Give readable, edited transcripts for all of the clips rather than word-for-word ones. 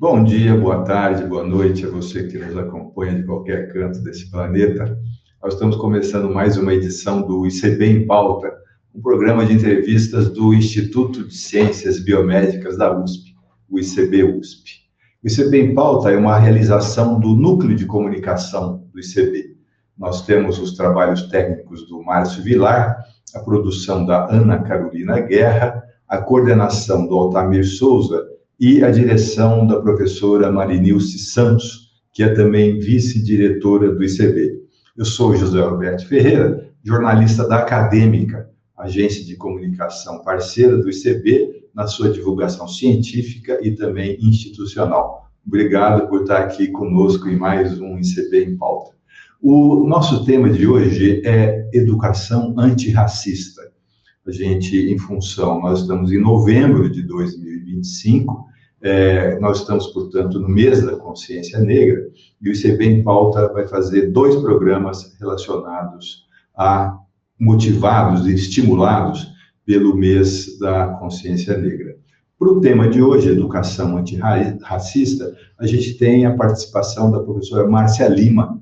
Bom dia, boa tarde, boa noite a você que nos acompanha de qualquer canto desse planeta. Nós estamos começando mais uma edição do ICB em Pauta, um programa de entrevistas do Instituto de Ciências Biomédicas da USP, o ICB-USP. O ICB em Pauta é uma realização do Núcleo de Comunicação do ICB. Nós temos os trabalhos técnicos do Márcio Vilar, a produção da Ana Carolina Guerra, a coordenação do Altamir Souza e a direção da professora Marinilce Santos, que é também vice-diretora do ICB. Eu sou José Roberto Ferreira, jornalista da Acadêmica, agência de comunicação parceira do ICB, na sua divulgação científica e também institucional. Obrigado por estar aqui conosco em mais um ICB em Pauta. O nosso tema de hoje é educação antirracista. A gente, em função, nós estamos em novembro de 2025, nós estamos, portanto, no mês da consciência negra, e o ICB em Pauta vai fazer 2 programas relacionados motivados e estimulados pelo mês da consciência negra. Para o tema de hoje, educação antirracista, a gente tem a participação da professora Márcia Lima.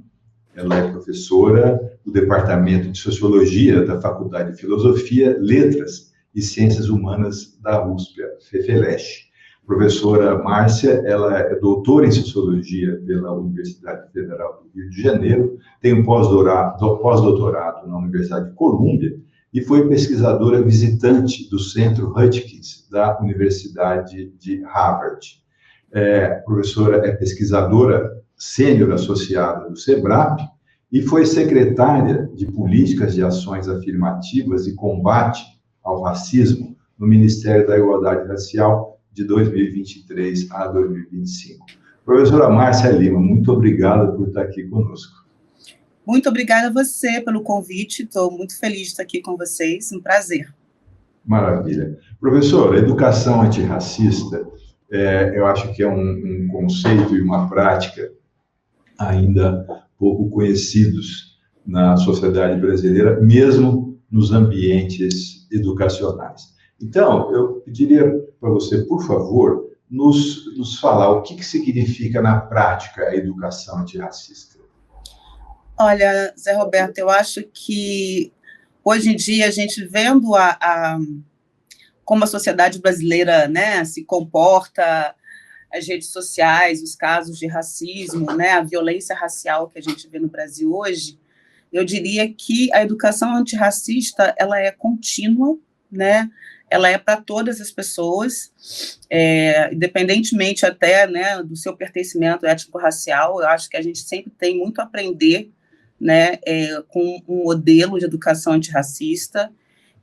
Ela é professora do Departamento de Sociologia da Faculdade de Filosofia, Letras e Ciências Humanas da USP, a FEFELESH. Professora Márcia, ela é doutora em Sociologia pela Universidade Federal do Rio de Janeiro, tem um pós-doutorado na Universidade de Colômbia e foi pesquisadora visitante do Centro Hutchins da Universidade de Harvard. A professora é pesquisadora sênior associada do SEBRAP e foi secretária de Políticas de Ações Afirmativas e Combate ao Racismo no Ministério da Igualdade Racial de 2023 a 2025. Professora Márcia Lima, muito obrigado por estar aqui conosco. Muito obrigada a você pelo convite, estou muito feliz de estar aqui com vocês, um prazer. Maravilha. Professor, educação antirracista, eu acho que é um conceito e uma prática ainda pouco conhecidos na sociedade brasileira, mesmo nos ambientes educacionais. Então, eu pediria para você, por favor, nos falar o que significa na prática a educação antirracista. Olha, Zé Roberto, eu acho que hoje em dia a gente vendo como a sociedade brasileira, né, se comporta, as redes sociais, os casos de racismo, né, a violência racial que a gente vê no Brasil hoje, eu diria que a educação antirracista, ela é contínua, né, ela é para todas as pessoas, independentemente até, né, do seu pertencimento étnico-racial. Eu acho que a gente sempre tem muito a aprender, né, com um modelo de educação antirracista,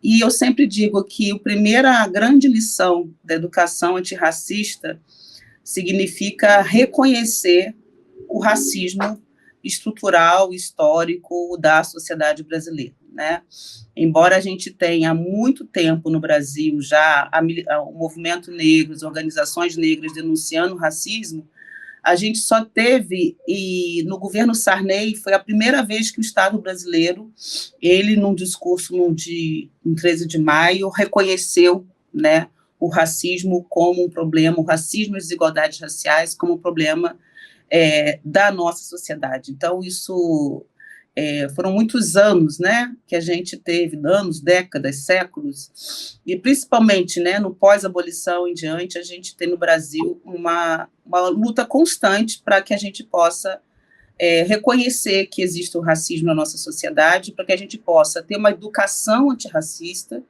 e eu sempre digo que a primeira grande lição da educação antirracista significa reconhecer o racismo estrutural, histórico da sociedade brasileira, né? Embora a gente tenha há muito tempo no Brasil já o movimento negro, as organizações negras denunciando o racismo, a gente só teve, e no governo Sarney, foi a primeira vez que o Estado brasileiro, ele, num discurso em 13 de maio, reconheceu, né, o racismo como um problema, o racismo e as desigualdades raciais como um problema da nossa sociedade. Então, isso foram muitos anos, né, que a gente teve, anos, décadas, séculos, e principalmente, né, no pós-abolição em diante, a gente tem no Brasil uma luta constante para que a gente possa reconhecer que existe o racismo na nossa sociedade, para que a gente possa ter uma educação antirracista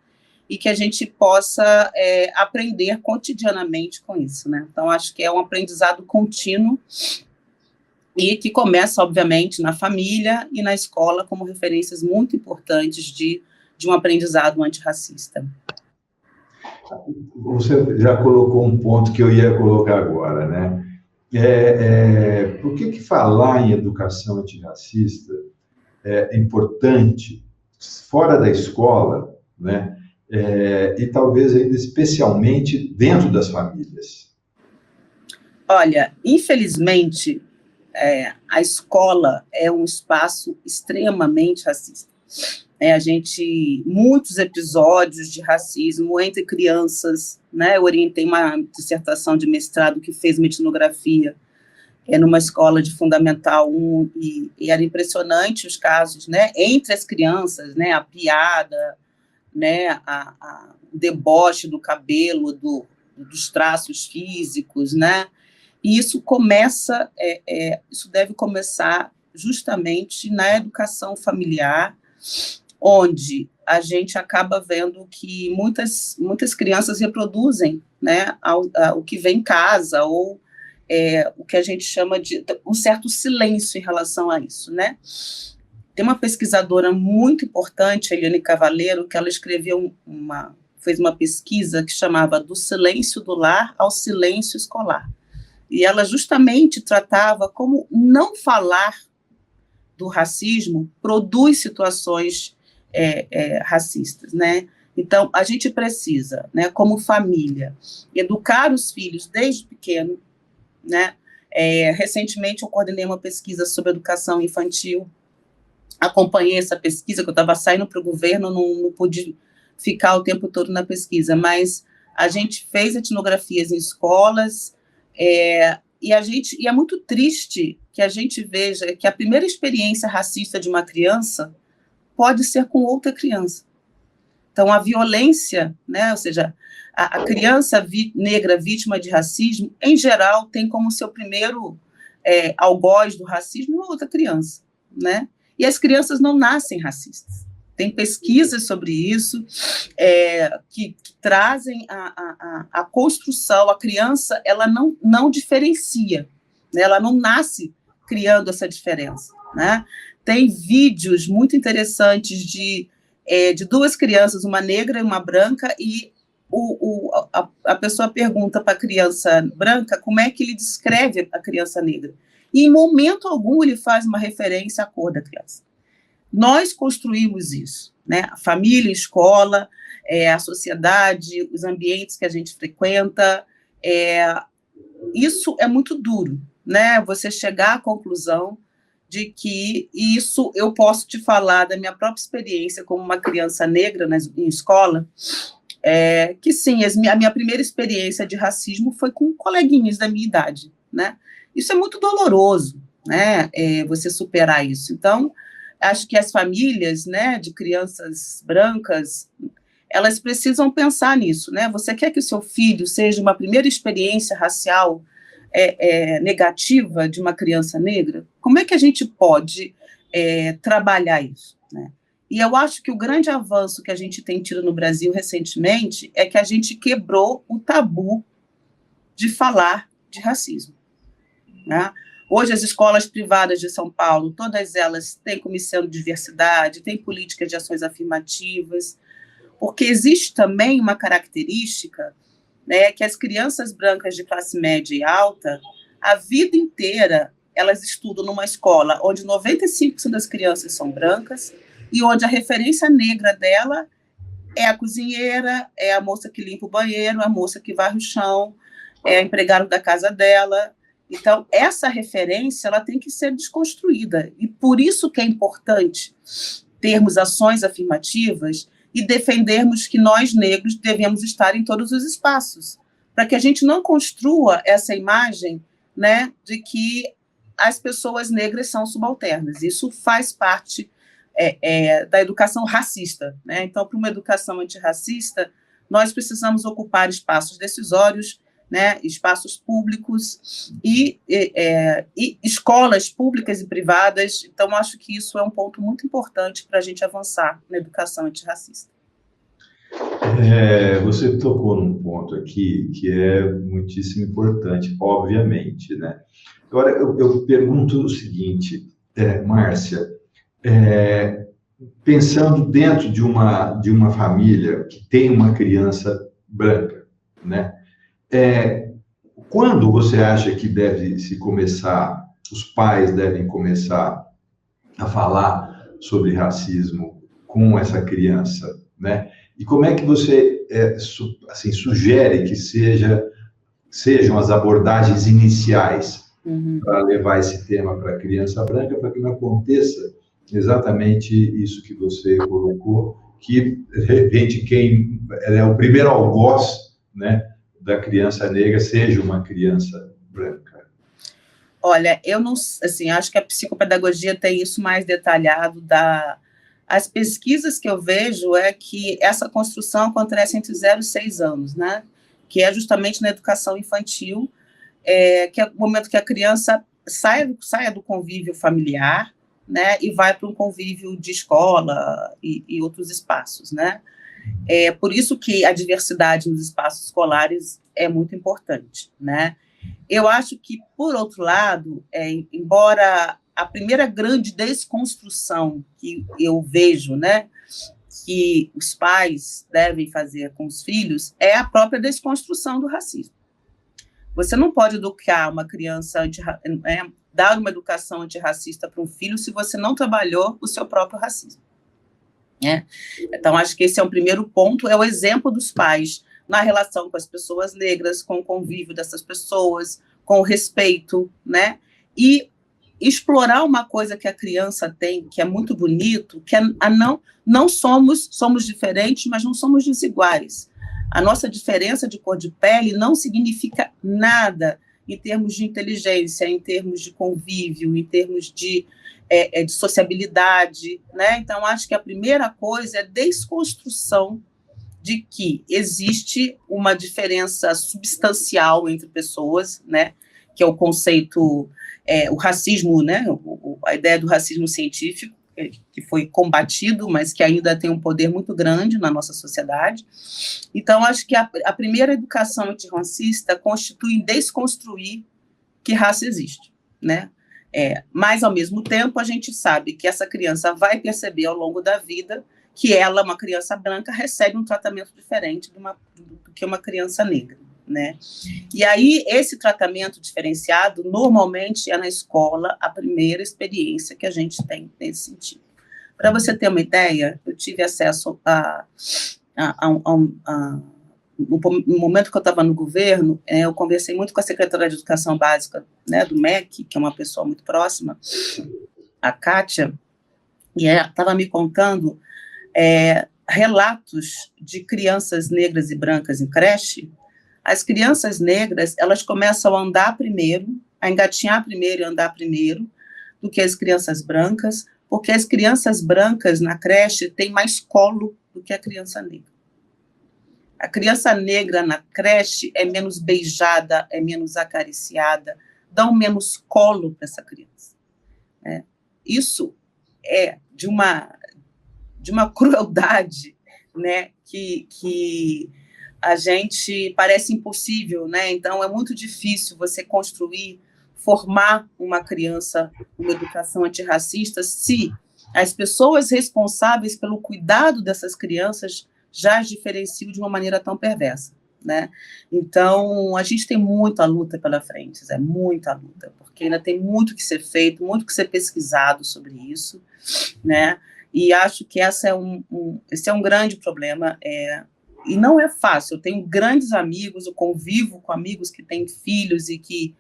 e que a gente possa aprender cotidianamente com isso, né? Então, acho que é um aprendizado contínuo e que começa, obviamente, na família e na escola como referências muito importantes de um aprendizado antirracista. Você já colocou um ponto que eu ia colocar agora, né? Por que falar em educação antirracista é importante fora da escola, né? E talvez ainda especialmente dentro das famílias? Olha, infelizmente, a escola é um espaço extremamente racista. muitos episódios de racismo entre crianças, né? Eu orientei uma dissertação de mestrado que fez uma etnografia numa escola de Fundamental 1, e era impressionante os casos, né? Entre as crianças, né? A piada, né? O deboche do cabelo, dos traços físicos, né? E isso isso deve começar justamente na educação familiar, onde a gente acaba vendo que muitas crianças reproduzem, né, o que vem em casa, ou o que a gente chama de um certo silêncio em relação a isso, né? Tem uma pesquisadora muito importante, a Eliane Cavaleiro, que ela fez uma pesquisa que chamava Do Silêncio do Lar ao Silêncio Escolar. E ela justamente tratava como não falar do racismo produz situações racistas, né? Então, a gente precisa, né, como família, educar os filhos desde pequeno, né? Recentemente, eu coordenei uma pesquisa sobre educação infantil, acompanhei essa pesquisa, que eu estava saindo para o governo, não pude ficar o tempo todo na pesquisa, mas a gente fez etnografias em escolas, e é muito triste que a gente veja que a primeira experiência racista de uma criança pode ser com outra criança. Então, a violência, né, ou seja, a criança negra vítima de racismo, em geral, tem como seu primeiro algoz do racismo uma outra criança, né? E as crianças não nascem racistas. Tem pesquisas sobre isso, que trazem a construção. A criança, ela não diferencia, né? Ela não nasce criando essa diferença, né? Tem vídeos muito interessantes de duas crianças, uma negra e uma branca, e a pessoa pergunta para a criança branca como é que ele descreve a criança negra. E, em momento algum, ele faz uma referência à cor da criança. Nós construímos isso, né? A família, a escola, a sociedade, os ambientes que a gente frequenta. Isso é muito duro, né? Você chegar à conclusão de que isso, eu posso te falar da minha própria experiência como uma criança negra em escola, que sim, a minha primeira experiência de racismo foi com coleguinhas da minha idade, né? Isso é muito doloroso, né? Você superar isso. Então, acho que as famílias, né, de crianças brancas, elas precisam pensar nisso, né? Você quer que o seu filho seja uma primeira experiência racial negativa de uma criança negra? Como é que a gente pode trabalhar isso, né? E eu acho que o grande avanço que a gente tem tido no Brasil recentemente é que a gente quebrou o tabu de falar de racismo, né? Hoje, as escolas privadas de São Paulo, todas elas têm comissão de diversidade, têm políticas de ações afirmativas, porque existe também uma característica, né, que as crianças brancas de classe média e alta, a vida inteira, elas estudam numa escola onde 95% das crianças são brancas e onde a referência negra dela é a cozinheira, é a moça que limpa o banheiro, a moça que varre o chão, é a empregada da casa dela. Então, essa referência, ela tem que ser desconstruída, e por isso que é importante termos ações afirmativas e defendermos que nós, negros, devemos estar em todos os espaços, para que a gente não construa essa imagem, né, de que as pessoas negras são subalternas. Isso faz parte da educação racista, né? Então, para uma educação antirracista, nós precisamos ocupar espaços decisórios, né, espaços públicos e escolas públicas e privadas. Então, acho que isso é um ponto muito importante para a gente avançar na educação antirracista. Você tocou num ponto aqui que é muitíssimo importante, obviamente, né? Agora, eu pergunto o seguinte, Márcia, pensando dentro de uma família que tem uma criança branca, né? Quando você acha que os pais devem começar a falar sobre racismo com essa criança, né? E como é que você sugere que sejam as abordagens iniciais para levar esse tema para a criança branca, para que não aconteça exatamente isso que você colocou, que, de repente, quem é o primeiro algoz, né, da criança negra seja uma criança branca. Olha, eu não, assim, acho que a psicopedagogia tem isso mais detalhado. As pesquisas que eu vejo é que essa construção acontece entre 0 e 6 anos, né? Que é justamente na educação infantil, que é o momento que a criança saia do convívio familiar, né, e vai para um convívio de escola e outros espaços, né? Por isso que a diversidade nos espaços escolares é muito importante, né? Eu acho que, por outro lado, embora a primeira grande desconstrução que eu vejo, né, que os pais devem fazer com os filhos, é a própria desconstrução do racismo. Você não pode educar uma criança, dar uma educação antirracista para um filho se você não trabalhou o seu próprio racismo. Né? Então, acho que esse é um primeiro ponto, é o exemplo dos pais na relação com as pessoas negras, com o convívio dessas pessoas, com o respeito, né? E explorar uma coisa que a criança tem, que é muito bonito, que é não somos diferentes, mas não somos desiguais. A nossa diferença de cor de pele não significa nada em termos de inteligência, em termos de convívio, em termos de sociabilidade, né? Então, acho que a primeira coisa é a desconstrução de que existe uma diferença substancial entre pessoas, né? Que é o conceito, o racismo, né? A ideia do racismo científico, que foi combatido, mas que ainda tem um poder muito grande na nossa sociedade. Então, acho que a primeira educação antirracista constitui em desconstruir que raça existe, né? Mas, ao mesmo tempo, a gente sabe que essa criança vai perceber ao longo da vida que ela, uma criança branca, recebe um tratamento diferente do que uma criança negra, né? E aí, esse tratamento diferenciado, normalmente, é na escola a primeira experiência que a gente tem nesse sentido. Para você ter uma ideia, eu tive acesso no momento que eu estava no governo, eu conversei muito com a secretária de Educação Básica, né, do MEC, que é uma pessoa muito próxima, a Kátia, e ela estava me contando relatos de crianças negras e brancas em creche. As crianças negras, elas começam a andar primeiro, a engatinhar primeiro e andar primeiro, do que as crianças brancas, porque as crianças brancas na creche têm mais colo do que a criança negra. A criança negra na creche é menos beijada, é menos acariciada, dão menos colo para essa criança. Isso é de uma crueldade, né, que a gente parece impossível, né? Então é muito difícil você formar uma criança uma educação antirracista se as pessoas responsáveis pelo cuidado dessas crianças já as diferenciam de uma maneira tão perversa, né? Então, a gente tem muita luta pela frente, muita luta, porque ainda tem muito que ser feito, muito que ser pesquisado sobre isso, né? E acho que esse é um grande problema, e não é fácil. Eu tenho grandes amigos, eu convivo com amigos que têm filhos e que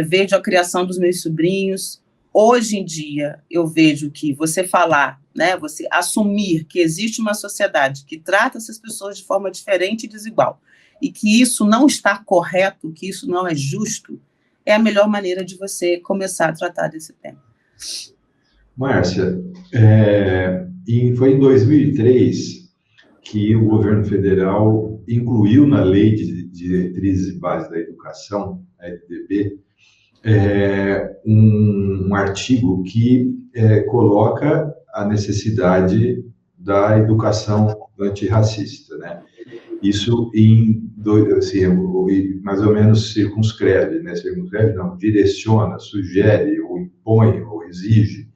vejo a criação dos meus sobrinhos. Hoje em dia, eu vejo que você falar, né, você assumir que existe uma sociedade que trata essas pessoas de forma diferente e desigual, e que isso não está correto, que isso não é justo, é a melhor maneira de você começar a tratar desse tema. Márcia, foi em 2003 que o governo federal incluiu na Lei de Diretrizes e Bases da Educação, a LDB, um artigo que coloca a necessidade da educação antirracista, né? Isso mais ou menos circunscreve, né? Circunscreve não, direciona, sugere, ou impõe, ou exige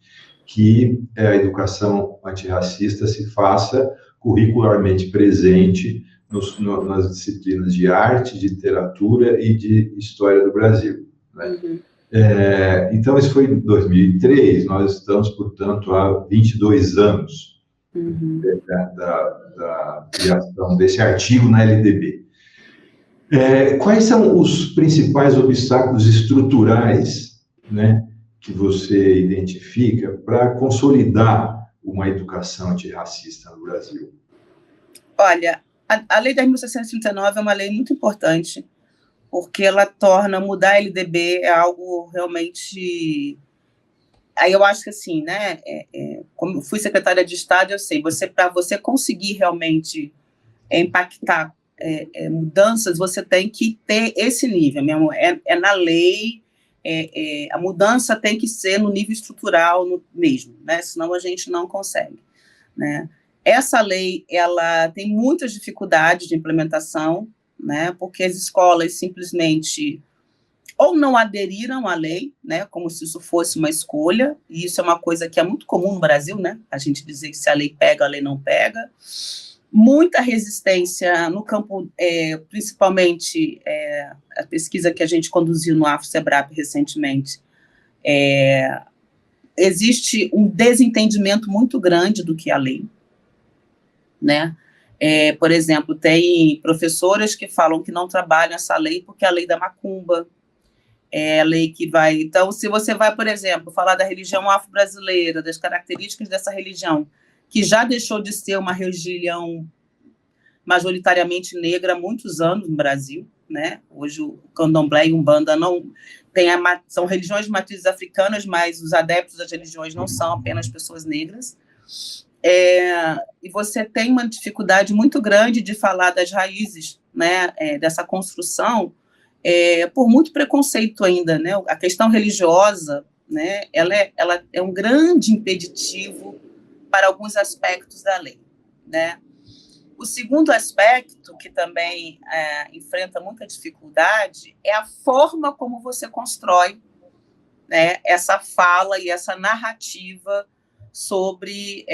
que a educação antirracista se faça curricularmente presente nas disciplinas de arte, de literatura e de história do Brasil, né? Uhum. Então, isso foi em 2003, nós estamos, portanto, há 22 anos uhum. da criação desse artigo na LDB. Quais são os principais obstáculos estruturais, né, que você identifica para consolidar uma educação antirracista no Brasil? Olha, a Lei 10.639 é uma lei muito importante, porque ela torna mudar a LDB é algo realmente... Aí eu acho que assim, né, como eu fui secretária de Estado, eu sei, para você conseguir realmente impactar mudanças, você tem que ter esse nível mesmo, na lei, a mudança tem que ser no nível estrutural mesmo, né, senão a gente não consegue, né. Essa lei, ela tem muitas dificuldades de implementação, né, porque as escolas simplesmente ou não aderiram à lei, né, como se isso fosse uma escolha, e isso é uma coisa que é muito comum no Brasil, né, a gente dizer que se a lei pega, a lei não pega. Muita resistência no campo, principalmente a pesquisa que a gente conduziu no AFRO-SEBRAP recentemente, existe um desentendimento muito grande do que é a lei, né? Por exemplo, tem professoras que falam que não trabalham essa lei porque é a lei da macumba, é a lei que vai... Então, se você vai, por exemplo, falar da religião afro-brasileira, das características dessa religião, que já deixou de ser uma religião majoritariamente negra há muitos anos no Brasil, né? Hoje o candomblé e umbanda não são religiões de matrizes africanas, mas os adeptos das religiões não são apenas pessoas negras. E você tem uma dificuldade muito grande de falar das raízes, né, dessa construção, por muito preconceito ainda, né? A questão religiosa, né, ela é um grande impeditivo para alguns aspectos da lei, né? O segundo aspecto, que também enfrenta muita dificuldade, é a forma como você constrói, né, essa fala e essa narrativa sobre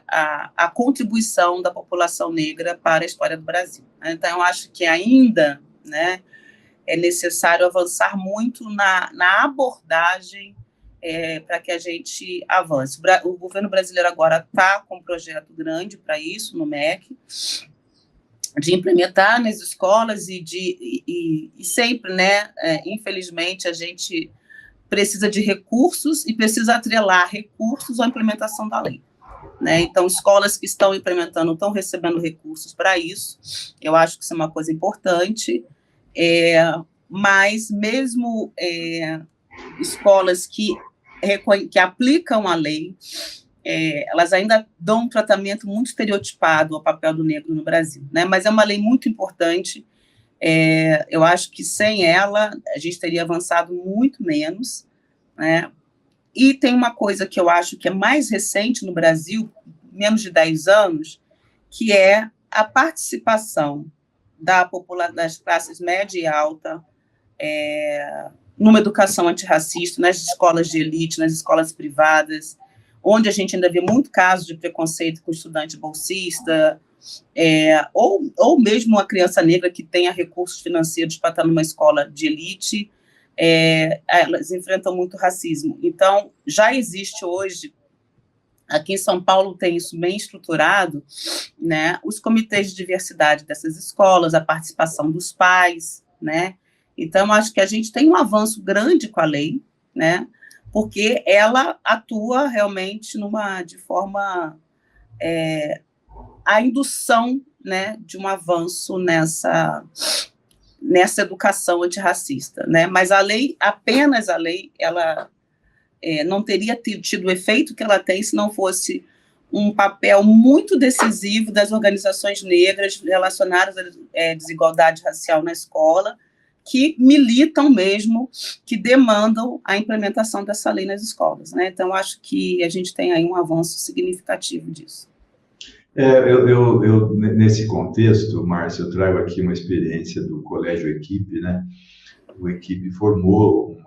a contribuição da população negra para a história do Brasil. Então, eu acho que ainda, né, é necessário avançar muito na abordagem para que a gente avance. O governo brasileiro agora está com um projeto grande para isso, no MEC, de implementar nas escolas e sempre, né, infelizmente, a gente precisa de recursos e precisa atrelar recursos à implementação da lei, né? Então, escolas que estão implementando estão recebendo recursos para isso, eu acho que isso é uma coisa importante, mas mesmo escolas que aplicam a lei, elas ainda dão um tratamento muito estereotipado ao papel do negro no Brasil, né? Mas é uma lei muito importante, eu acho que sem ela a gente teria avançado muito menos, né? E tem uma coisa que eu acho que é mais recente no Brasil, menos de 10 anos, que é a participação das classes média e alta numa educação antirracista, nas escolas de elite, nas escolas privadas, onde a gente ainda vê muito caso de preconceito com estudante bolsista, ou mesmo uma criança negra que tenha recursos financeiros para estar numa escola de elite, elas enfrentam muito racismo. Então, já existe hoje, aqui em São Paulo tem isso bem estruturado, né, os comitês de diversidade dessas escolas, a participação dos pais, né? Então, acho que a gente tem um avanço grande com a lei, né, porque ela atua realmente de forma a indução, né, de um avanço nessa educação antirracista, né? Mas apenas a lei, ela não teria tido o efeito que ela tem se não fosse um papel muito decisivo das organizações negras relacionadas à desigualdade racial na escola, que militam mesmo, que demandam a implementação dessa lei nas escolas, né? Então, acho que a gente tem aí um avanço significativo disso. Nesse contexto, Márcia, eu trago aqui uma experiência do Colégio Equipe, né? O Equipe formou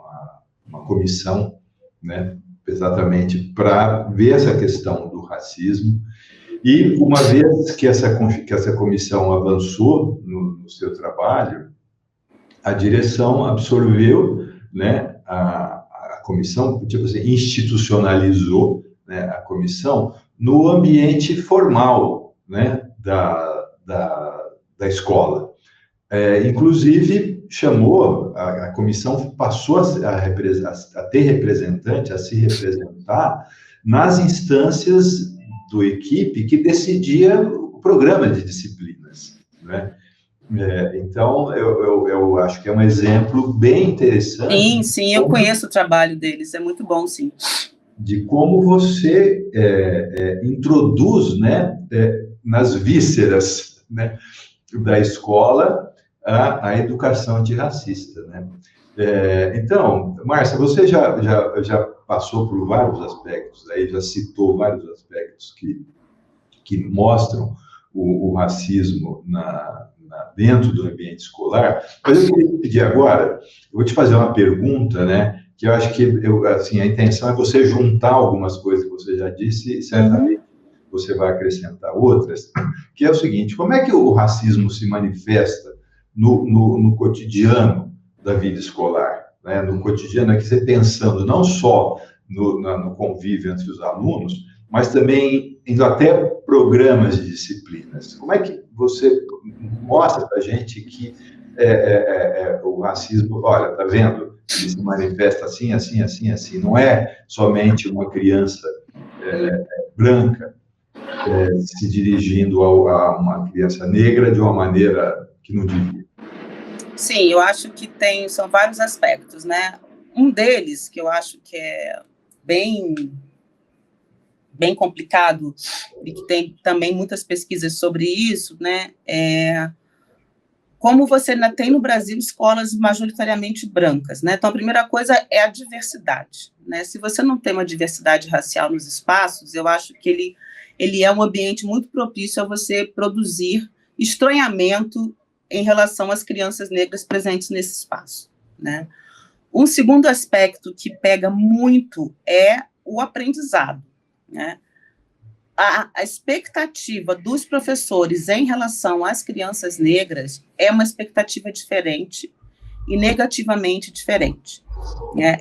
uma comissão, né, exatamente para ver essa questão do racismo, e uma vez que essa comissão avançou no seu trabalho, a direção absorveu, né, a comissão, tipo assim, institucionalizou, né, a comissão no ambiente formal, né, da escola. Inclusive, chamou, a comissão passou a ter representante, a se representar nas instâncias do equipe que decidia o programa de disciplinas, né? Então, eu acho que é um exemplo bem interessante. Sim, eu conheço o trabalho deles, é muito bom, sim. De como você introduz, né, nas vísceras, né, da escola a educação antirracista, né? Então, Márcia, você já passou por vários aspectos, aí já citou vários aspectos que mostram o racismo dentro do ambiente escolar, mas eu queria pedir agora, eu vou te fazer uma pergunta, né, que eu acho que assim, a intenção é você juntar algumas coisas que você já disse, e certamente você vai acrescentar outras, que é o seguinte: como é que o racismo se manifesta no cotidiano da vida escolar, né? No cotidiano, aqui você pensando não só no convívio entre os alunos, mas também indo até programas de disciplinas. Como é que você mostra para a gente que o racismo, olha, tá vendo? Ele se manifesta assim, assim, assim, assim. Não é somente uma criança branca se dirigindo a uma criança negra de uma maneira que não devia. Sim, eu acho que são vários aspectos, né? Um deles, que eu acho que é bem complicado, e que tem também muitas pesquisas sobre isso, né? Como você ainda tem no Brasil escolas majoritariamente brancas, né? Então, a primeira coisa é a diversidade, né? Se você não tem uma diversidade racial nos espaços, eu acho que ele é um ambiente muito propício a você produzir estranhamento em relação às crianças negras presentes nesse espaço, né? Um segundo aspecto que pega muito é o aprendizado, né? A expectativa dos professores em relação às crianças negras é uma expectativa diferente e negativamente diferente.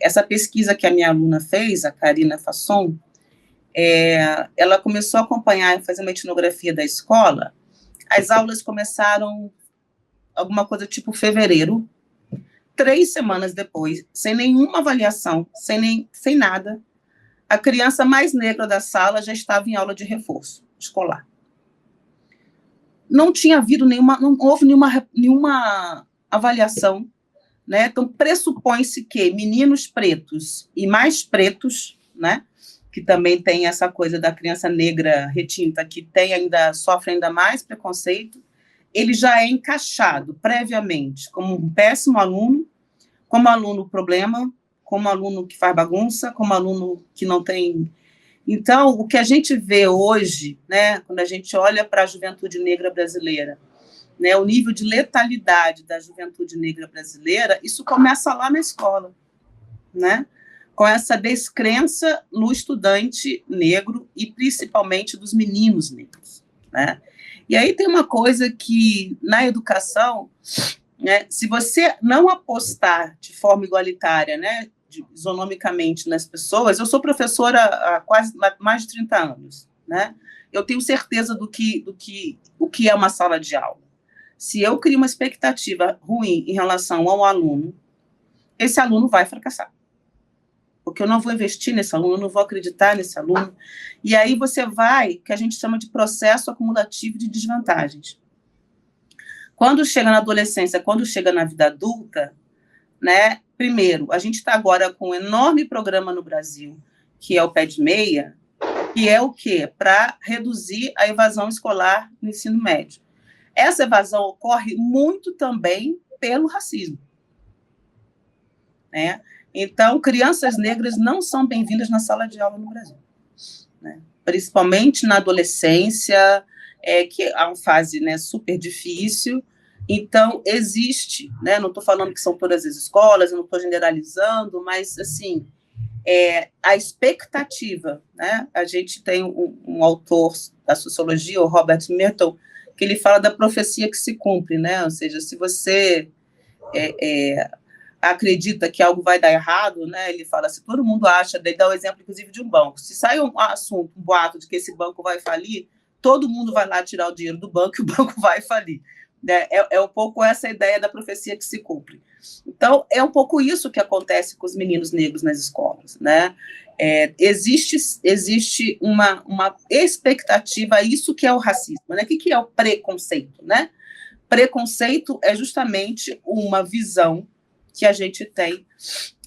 Essa pesquisa que a minha aluna fez, a Karina Fasson, ela começou a acompanhar e fazer uma etnografia da escola. As aulas começaram alguma coisa tipo fevereiro. 3 semanas depois, sem nenhuma avaliação, sem nada, a criança mais negra da sala já estava em aula de reforço escolar. Não houve nenhuma avaliação, né? Então, pressupõe-se que meninos pretos e mais pretos, né, que também tem essa coisa da criança negra retinta, que sofre ainda mais preconceito, ele já é encaixado previamente como um péssimo aluno, como aluno problema, como aluno que faz bagunça, como aluno que não tem... Então, o que a gente vê hoje, né, quando a gente olha para a juventude negra brasileira, né, o nível de letalidade da juventude negra brasileira, isso começa lá na escola, né, com essa descrença no estudante negro e principalmente dos meninos negros, né? E aí tem uma coisa que, na educação, né, se você não apostar de forma igualitária, né, isonomicamente nas pessoas, eu sou professora há quase mais de 30 anos, né? Eu tenho certeza do que é uma sala de aula. Se eu crio uma expectativa ruim em relação ao aluno, esse aluno vai fracassar. Porque eu não vou investir nesse aluno, eu não vou acreditar nesse aluno. E aí você que a gente chama de processo acumulativo de desvantagens. Quando chega na adolescência, quando chega na vida adulta, né? Primeiro, a gente está agora com um enorme programa no Brasil, que é o Pé de Meia, que é o quê? Para reduzir a evasão escolar no ensino médio. Essa evasão ocorre muito também pelo racismo, né? Então, crianças negras não são bem-vindas na sala de aula no Brasil, né? Principalmente na adolescência, que é uma fase, né, super difícil. Então, existe, né, não estou falando que são todas as escolas, eu não estou generalizando, mas, assim, a expectativa, né, a gente tem um autor da sociologia, o Robert Merton, que ele fala da profecia que se cumpre, né, ou seja, se você acredita que algo vai dar errado, né, ele fala, se todo mundo acha, ele dá o exemplo, inclusive, de um banco, se sai um assunto, um boato de que esse banco vai falir, todo mundo vai lá tirar o dinheiro do banco e o banco vai falir. né? É um pouco essa ideia da profecia que se cumpre. Então, é um pouco isso que acontece com os meninos negros nas escolas, né? Existe uma expectativa, isso que é o racismo, né? O que é o preconceito, né? Preconceito é justamente uma visão que a gente tem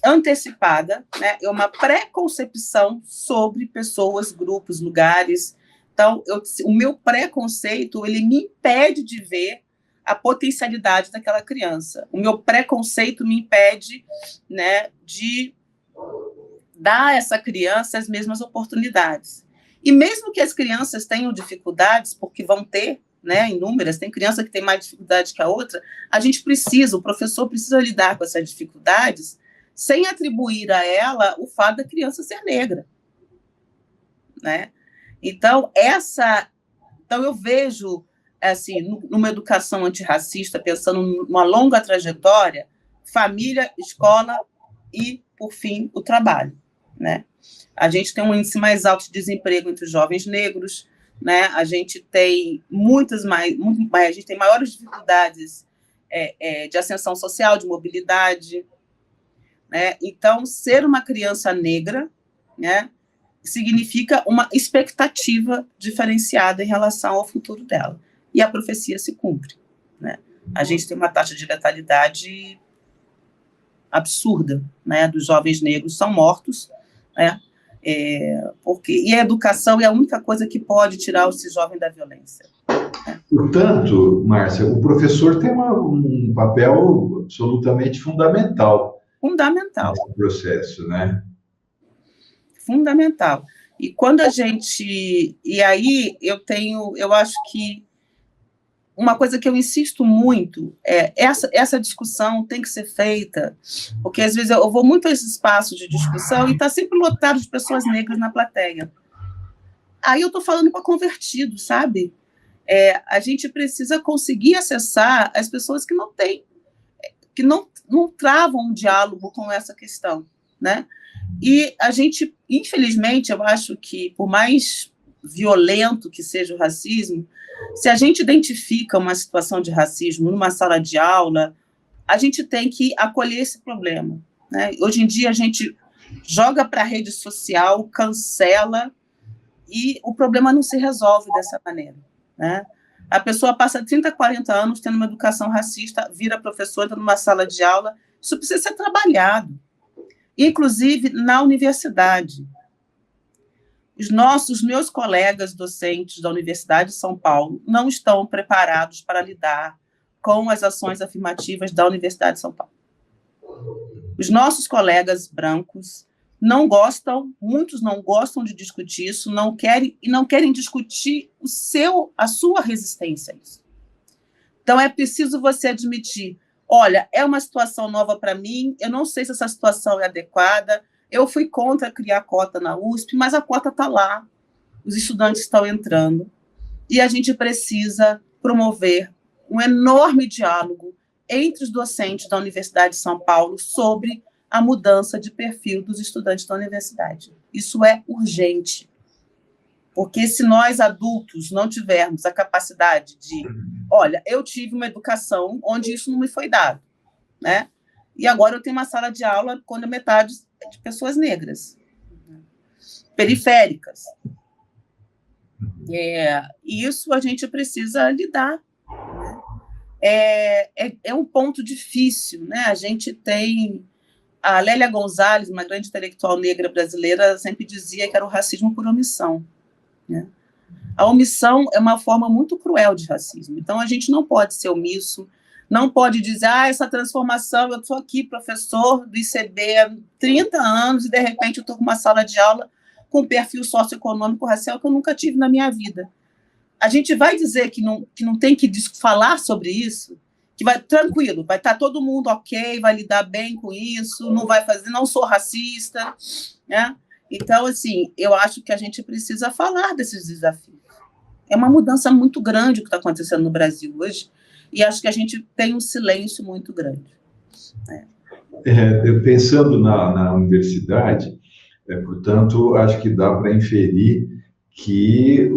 antecipada, né? É uma preconcepção sobre pessoas, grupos, lugares. Então, o meu preconceito, ele me impede de ver a potencialidade daquela criança. O meu preconceito me impede, né, de dar a essa criança as mesmas oportunidades. E mesmo que as crianças tenham dificuldades, porque vão ter, né, inúmeras, tem criança que tem mais dificuldade que a outra, o professor precisa lidar com essas dificuldades sem atribuir a ela o fato da criança ser negra, né? Então, eu vejo, assim, numa educação antirracista, pensando numa longa trajetória, família, escola e, por fim, o trabalho, né? A gente tem um índice mais alto de desemprego entre os jovens negros, né? A gente tem a gente tem maiores dificuldades de ascensão social, de mobilidade, né? Então, ser uma criança negra, né, significa uma expectativa diferenciada em relação ao futuro dela. E a profecia se cumpre, né? A gente tem uma taxa de letalidade absurda, né? Dos jovens negros são mortos, né? E a educação é a única coisa que pode tirar esse jovem da violência. Portanto, Márcia, o professor tem um papel absolutamente fundamental nesse processo, né? Fundamental. E quando e aí eu acho que uma coisa que eu insisto muito essa discussão tem que ser feita, porque às vezes eu vou muito a esses espaços de discussão e está sempre lotado de pessoas negras na plateia. Aí eu estou falando para convertidos, sabe? A gente precisa conseguir acessar as pessoas que não travam um diálogo com essa questão, né? E a gente, infelizmente, eu acho que, por mais violento que seja o racismo, se a gente identifica uma situação de racismo numa sala de aula, a gente tem que acolher esse problema, né? Hoje em dia, a gente joga para a rede social, cancela, e o problema não se resolve dessa maneira, né? A pessoa passa 30, 40 anos tendo uma educação racista, vira professora, entra numa sala de aula, isso precisa ser trabalhado. Inclusive na universidade. Os meus colegas docentes da Universidade de São Paulo não estão preparados para lidar com as ações afirmativas da Universidade de São Paulo. Os nossos colegas brancos muitos não gostam de discutir isso, não querem discutir a sua resistência a isso. Então, é preciso você admitir, olha, é uma situação nova para mim, eu não sei se essa situação é adequada, eu fui contra criar cota na USP, mas a cota está lá, os estudantes estão entrando, e a gente precisa promover um enorme diálogo entre os docentes da Universidade de São Paulo sobre a mudança de perfil dos estudantes da universidade. Isso é urgente, porque se nós, adultos, não tivermos a capacidade de... Olha, eu tive uma educação onde isso não me foi dado, né? E agora eu tenho uma sala de aula com metade de pessoas negras, periféricas. E isso a gente precisa lidar. É um ponto difícil, né? A gente tem... A Lélia Gonzalez, uma grande intelectual negra brasileira, sempre dizia que era o racismo por omissão, né? A omissão é uma forma muito cruel de racismo. Então, a gente não pode ser omisso, não pode dizer, essa transformação, eu estou aqui, professor do ICB há 30 anos, e, de repente, eu estou com uma sala de aula com um perfil socioeconômico racial que eu nunca tive na minha vida. A gente vai dizer que não tem que falar sobre isso, que vai tranquilo, vai estar todo mundo ok, vai lidar bem com isso, não sou racista, né? Então, assim, eu acho que a gente precisa falar desses desafios. É uma mudança muito grande o que está acontecendo no Brasil hoje, e acho que a gente tem um silêncio muito grande. Pensando na universidade, portanto, acho que dá para inferir que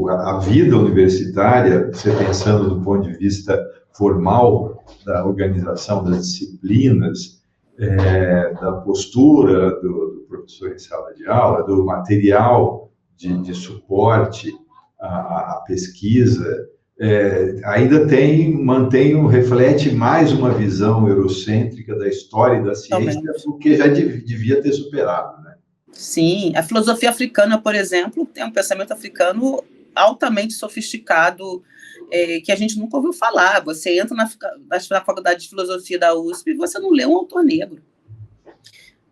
a vida universitária, você pensando do ponto de vista formal da organização das disciplinas, da postura do professor em sala de aula, do material de suporte à pesquisa, ainda reflete mais uma visão eurocêntrica da história e da ciência, porque já devia ter superado, né? Sim, a filosofia africana, por exemplo, tem um pensamento africano altamente sofisticado, que a gente nunca ouviu falar. Você entra na faculdade de filosofia da USP e você não lê um autor negro,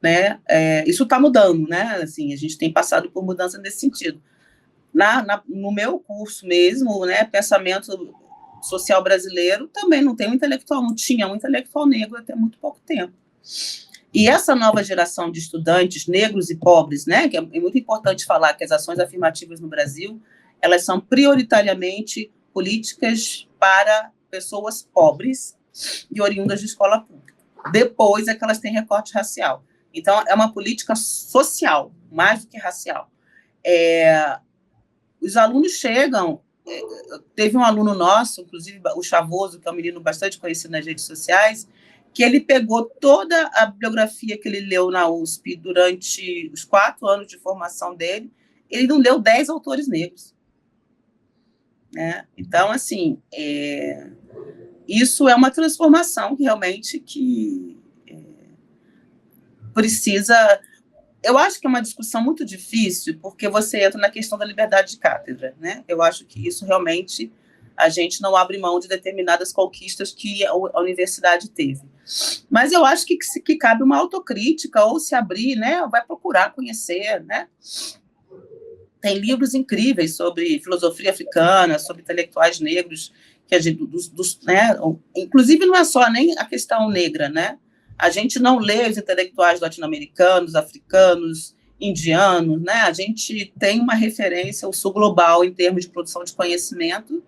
né? Isso está mudando, né? Assim, a gente tem passado por mudança nesse sentido. No meu curso mesmo, né, pensamento social brasileiro, também não tinha um intelectual negro até muito pouco tempo. E essa nova geração de estudantes negros e pobres, né, que é muito importante falar que as ações afirmativas no Brasil, elas são prioritariamente políticas para pessoas pobres e oriundas de escola pública. Depois é que elas têm recorte racial. Então, é uma política social, mais do que racial. Os alunos chegam... Teve um aluno nosso, inclusive o Chavoso, que é um menino bastante conhecido nas redes sociais, que ele pegou toda a bibliografia que ele leu na USP durante os 4 anos de formação dele, ele não leu 10 autores negros. Né? Então, assim, isso é uma transformação que realmente precisa... Eu acho que é uma discussão muito difícil, porque você entra na questão da liberdade de cátedra, né? Eu acho que isso realmente a gente não abre mão de determinadas conquistas que a universidade teve. Mas eu acho que cabe uma autocrítica, ou se abrir, né? Vai procurar conhecer, né? Tem livros incríveis sobre filosofia africana, sobre intelectuais negros, que né? Inclusive não é só nem a questão negra, né? A gente não lê os intelectuais latino-americanos, africanos, indianos, né? A gente tem uma referência ao sul global em termos de produção de conhecimento.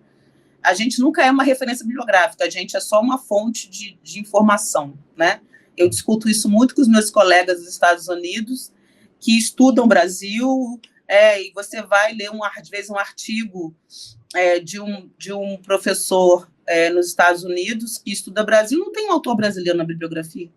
A gente nunca é uma referência bibliográfica, a gente é só uma fonte de informação, né? Eu discuto isso muito com os meus colegas dos Estados Unidos, que estudam o Brasil, e você vai ler, às vezes, um artigo de um professor nos Estados Unidos que estuda Brasil, não tem um autor brasileiro na bibliografia,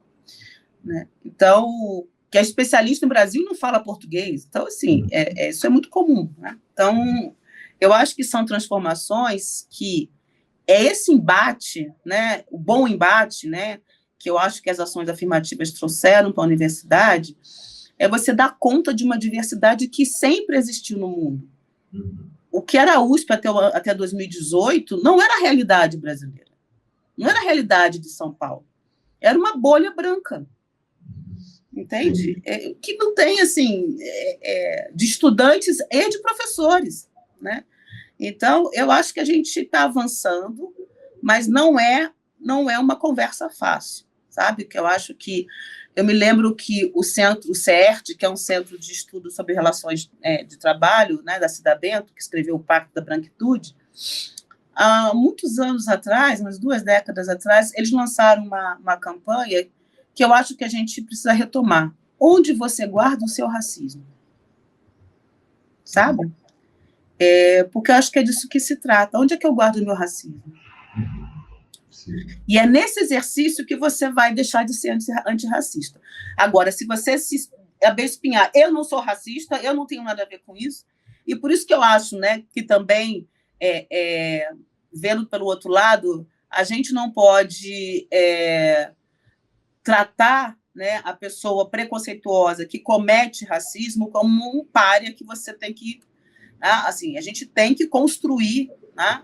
né? Então, que é especialista em Brasil e não fala português. Então, assim, isso é muito comum, né? Então, eu acho que são transformações que esse embate, né, o bom embate, né, que eu acho que as ações afirmativas trouxeram para a universidade, você dar conta de uma diversidade que sempre existiu no mundo. O que era a USP até 2018 não era a realidade brasileira, não era a realidade de São Paulo, era uma bolha branca, entende? Que não tem, assim, de estudantes e de professores, né? Então, eu acho que a gente está avançando, mas não é uma conversa fácil, sabe? Que eu acho que... Eu me lembro que o CERT, que é um centro de estudo sobre relações de trabalho, né, da Cida Bento, que escreveu o Pacto da Branquitude, há muitos anos atrás, umas 2 décadas atrás, eles lançaram uma campanha que eu acho que a gente precisa retomar. Onde você guarda o seu racismo? Sabe? Porque eu acho que é disso que se trata. Onde é que eu guardo o meu racismo? Sim. E é nesse exercício que você vai deixar de ser antirracista. Agora, se você se abespinhar, eu não sou racista, eu não tenho nada a ver com isso, e por isso que eu acho, né, que também, vendo pelo outro lado, a gente não pode tratar, né, a pessoa preconceituosa que comete racismo como um pária que você tem que... Assim, a gente tem que construir, né,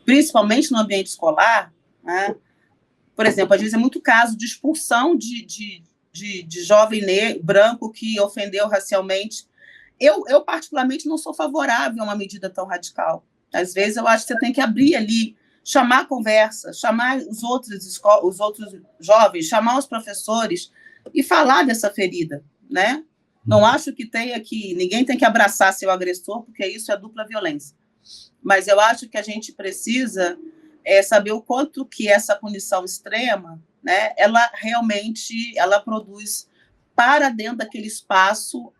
principalmente no ambiente escolar, né? Por exemplo, às vezes é muito caso de expulsão de jovem branco que ofendeu racialmente. Eu, particularmente, não sou favorável a uma medida tão radical. Às vezes, eu acho que você tem que abrir ali, chamar a conversa, chamar os outros jovens, chamar os professores e falar dessa ferida, né? Não acho que ninguém tem que abraçar seu agressor, porque isso é dupla violência. Mas eu acho que a gente precisa saber o quanto que essa punição extrema, né, ela realmente produz para dentro daquele espaço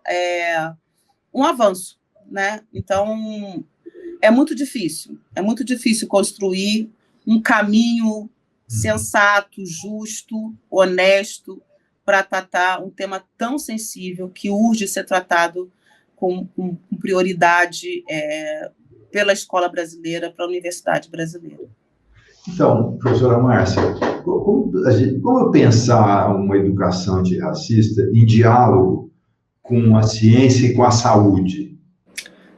um avanço, né? Então, é muito difícil construir um caminho sensato, justo, honesto, para tratar um tema tão sensível que urge ser tratado com prioridade pela escola brasileira, pela universidade brasileira. Então, professora Márcia, como pensar uma educação antirracista em diálogo com a ciência e com a saúde?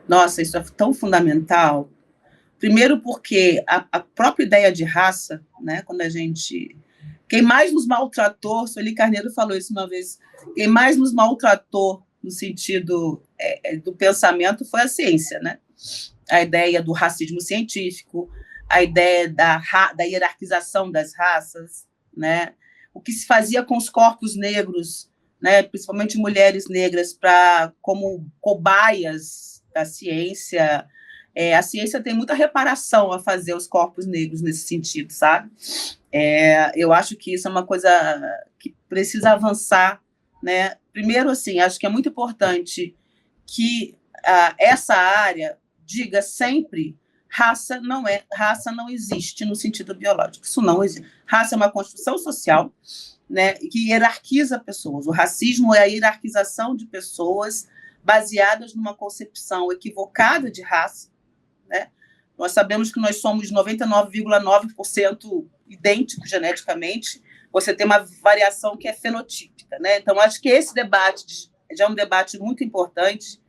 Nossa, isso é tão fundamental. Primeiro porque a própria ideia de raça, né, quando a gente... Quem mais nos maltratou, Sueli Carneiro falou isso uma vez, quem mais nos maltratou no sentido do pensamento foi a ciência, né? A ideia do racismo científico, a ideia da hierarquização das raças, né? O que se fazia com os corpos negros, né? Principalmente mulheres negras, como cobaias da ciência. A ciência tem muita reparação a fazer aos corpos negros nesse sentido, sabe? Eu acho que isso é uma coisa que precisa avançar, né? Primeiro, assim, acho que é muito importante que essa área diga sempre: raça não existe no sentido biológico. Isso não existe. Raça é uma construção social, né, que hierarquiza pessoas. O racismo é a hierarquização de pessoas baseadas numa concepção equivocada de raça, né? Nós sabemos que nós somos 99,9% idênticos geneticamente. Você tem uma variação que é fenotípica, né? Então, acho que esse debate já é um debate muito importante,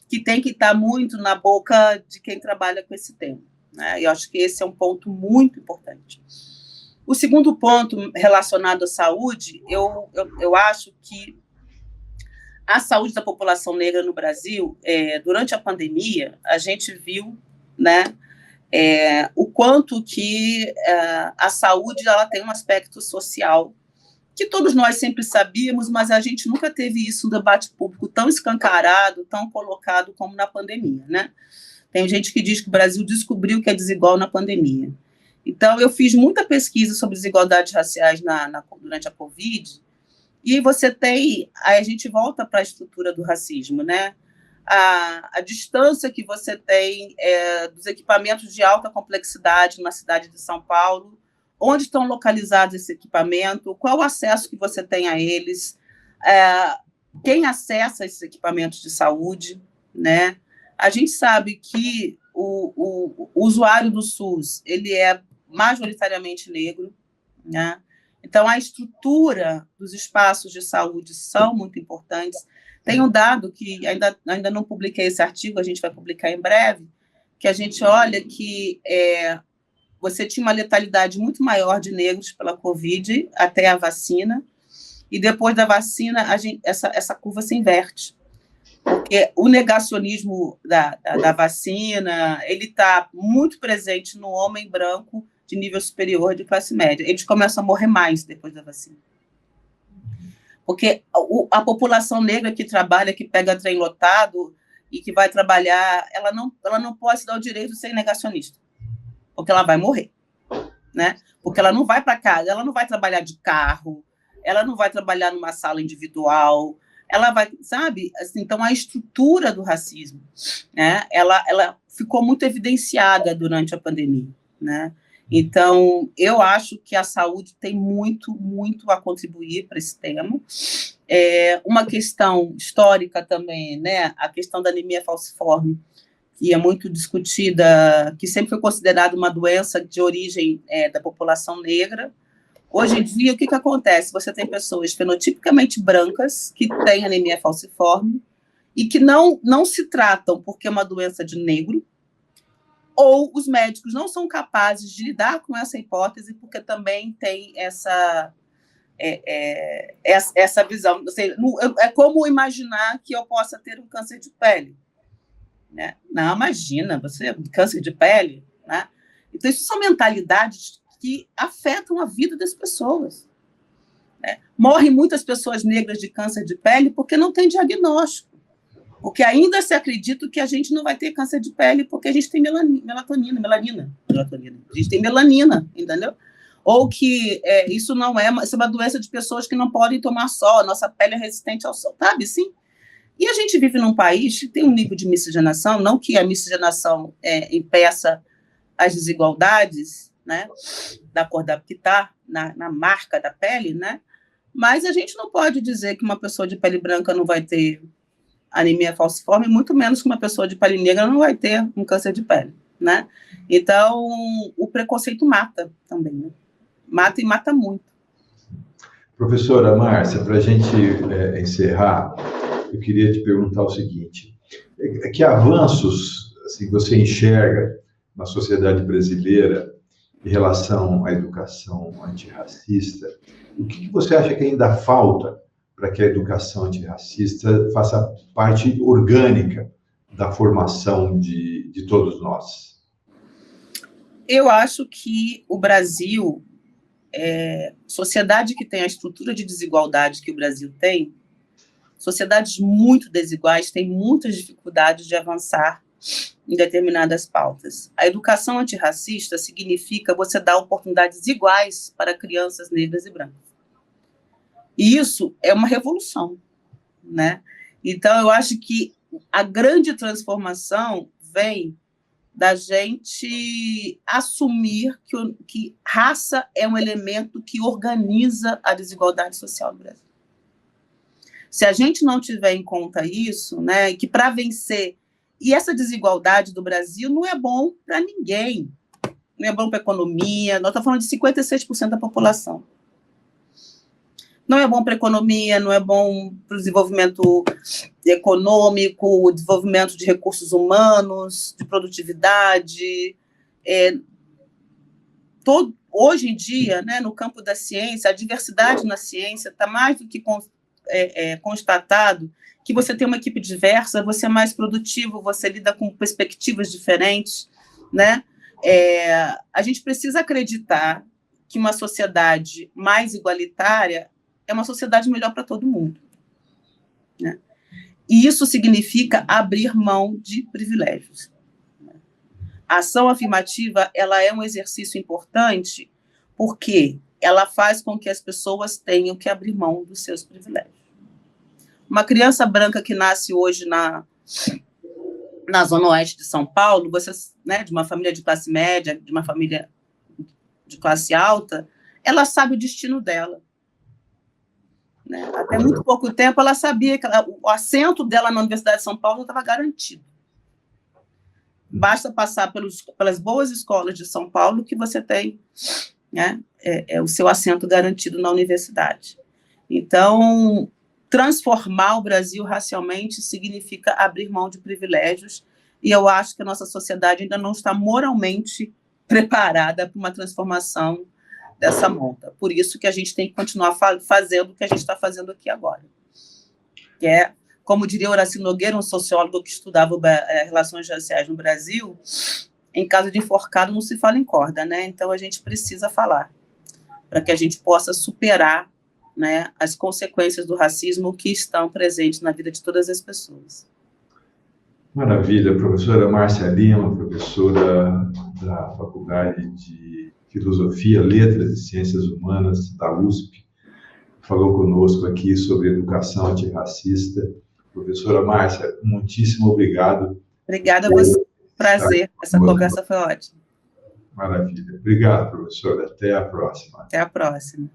que tem que estar muito na boca de quem trabalha com esse tema, né? E eu acho que esse é um ponto muito importante. O segundo ponto relacionado à saúde, eu acho que a saúde da população negra no Brasil, durante a pandemia, a gente viu, né, o quanto que a saúde ela tem um aspecto social que todos nós sempre sabíamos, mas a gente nunca teve isso no debate público tão escancarado, tão colocado como na pandemia, né? Tem gente que diz que o Brasil descobriu que é desigual na pandemia. Então, eu fiz muita pesquisa sobre desigualdades raciais durante a Covid, e aí a gente volta para a estrutura do racismo, né? A distância que você tem dos equipamentos de alta complexidade na cidade de São Paulo, onde estão localizados esse equipamento, qual o acesso que você tem a eles, quem acessa esses equipamentos de saúde, né? A gente sabe que o usuário do SUS ele é majoritariamente negro, né? Então, a estrutura dos espaços de saúde são muito importantes. Tem um dado que ainda não publiquei esse artigo, a gente vai publicar em breve, que a gente olha que você tinha uma letalidade muito maior de negros pela Covid até a vacina, e depois da vacina, essa curva se inverte. Porque o negacionismo da vacina, ele está muito presente no homem branco de nível superior de classe média. Eles começam a morrer mais depois da vacina. Porque a população negra que trabalha, que pega trem lotado e que vai trabalhar, ela não pode se dar o direito de ser negacionista, porque ela vai morrer, né? Porque ela não vai para casa, ela não vai trabalhar de carro, ela não vai trabalhar numa sala individual, ela vai, sabe? Assim, então, a estrutura do racismo, né? Ela ficou muito evidenciada durante a pandemia, né? Então, eu acho que a saúde tem muito, muito a contribuir para esse tema. Uma questão histórica também, né? A questão da anemia falciforme, que é muito discutida, que sempre foi considerada uma doença de origem da população negra. Hoje em dia, o que acontece? Você tem pessoas fenotipicamente brancas que têm anemia falciforme e que não se tratam porque é uma doença de negro, ou os médicos não são capazes de lidar com essa hipótese porque também tem essa visão. Ou seja, é como imaginar que eu possa ter um câncer de pele, né? Não, imagina, você câncer de pele, né? Então, isso são mentalidades que afetam a vida das pessoas, né? Morrem muitas pessoas negras de câncer de pele porque não tem diagnóstico, porque ainda se acredita que a gente não vai ter câncer de pele porque a gente tem melanina. A gente tem melanina, entendeu? Ou que isso não isso é uma doença de pessoas que não podem tomar sol, a nossa pele é resistente ao sol, sabe? Sim. E a gente vive num país que tem um nível de miscigenação, não que a miscigenação impeça as desigualdades, né, da cor da que está na marca da pele, né, mas a gente não pode dizer que uma pessoa de pele branca não vai ter anemia falciforme, muito menos que uma pessoa de pele negra não vai ter um câncer de pele, né? Então, o preconceito mata também, né? Mata e mata muito. Professora Márcia, para a gente encerrar, eu queria te perguntar o seguinte: que avanços assim, você enxerga na sociedade brasileira em relação à educação antirracista? O que você acha que ainda falta para que a educação antirracista faça parte orgânica da formação de todos nós? Eu acho que o Brasil, sociedade que tem a estrutura de desigualdade que o Brasil tem, sociedades muito desiguais têm muitas dificuldades de avançar em determinadas pautas. A educação antirracista significa você dar oportunidades iguais para crianças negras e brancas. E isso é uma revolução, né? Então, eu acho que a grande transformação vem da gente assumir que raça é um elemento que organiza a desigualdade social no Brasil. Se a gente não tiver em conta isso, né, que para vencer... E essa desigualdade do Brasil não é bom para ninguém. Não é bom para a economia. Nós estamos falando de 56% da população. Não é bom para a economia, não é bom para o desenvolvimento econômico, o desenvolvimento de recursos humanos, de produtividade. Hoje em dia, né, no campo da ciência, a diversidade na ciência está mais do que constatado que você tem uma equipe diversa, você é mais produtivo, você lida com perspectivas diferentes, né? A gente precisa acreditar que uma sociedade mais igualitária é uma sociedade melhor para todo mundo, né? E isso significa abrir mão de privilégios. A ação afirmativa, ela é um exercício importante porque ela faz com que as pessoas tenham que abrir mão dos seus privilégios. Uma criança branca que nasce hoje na Zona Oeste de São Paulo, você, né, de uma família de classe média, de uma família de classe alta, ela sabe o destino dela. Né? Até muito pouco tempo, ela sabia que o assento dela na Universidade de São Paulo estava garantido. Basta passar pelas boas escolas de São Paulo que você tem, né, o seu assento garantido na universidade. Então, transformar o Brasil racialmente significa abrir mão de privilégios, e eu acho que a nossa sociedade ainda não está moralmente preparada para uma transformação dessa monta. Por isso que a gente tem que continuar fazendo o que a gente está fazendo aqui agora. Que é, como diria Horácio Nogueira, um sociólogo que estudava relações raciais no Brasil, em caso de enforcado não se fala em corda, né? Então a gente precisa falar, para que a gente possa superar, né, as consequências do racismo que estão presentes na vida de todas as pessoas. Maravilha, professora Márcia Lima, professora da Faculdade de Filosofia, Letras e Ciências Humanas da USP, falou conosco aqui sobre educação antirracista. Professora Márcia, muitíssimo obrigado. Obrigada a você, prazer, essa conversa foi ótima. Maravilha. Obrigado, professora. Até a próxima. Até a próxima.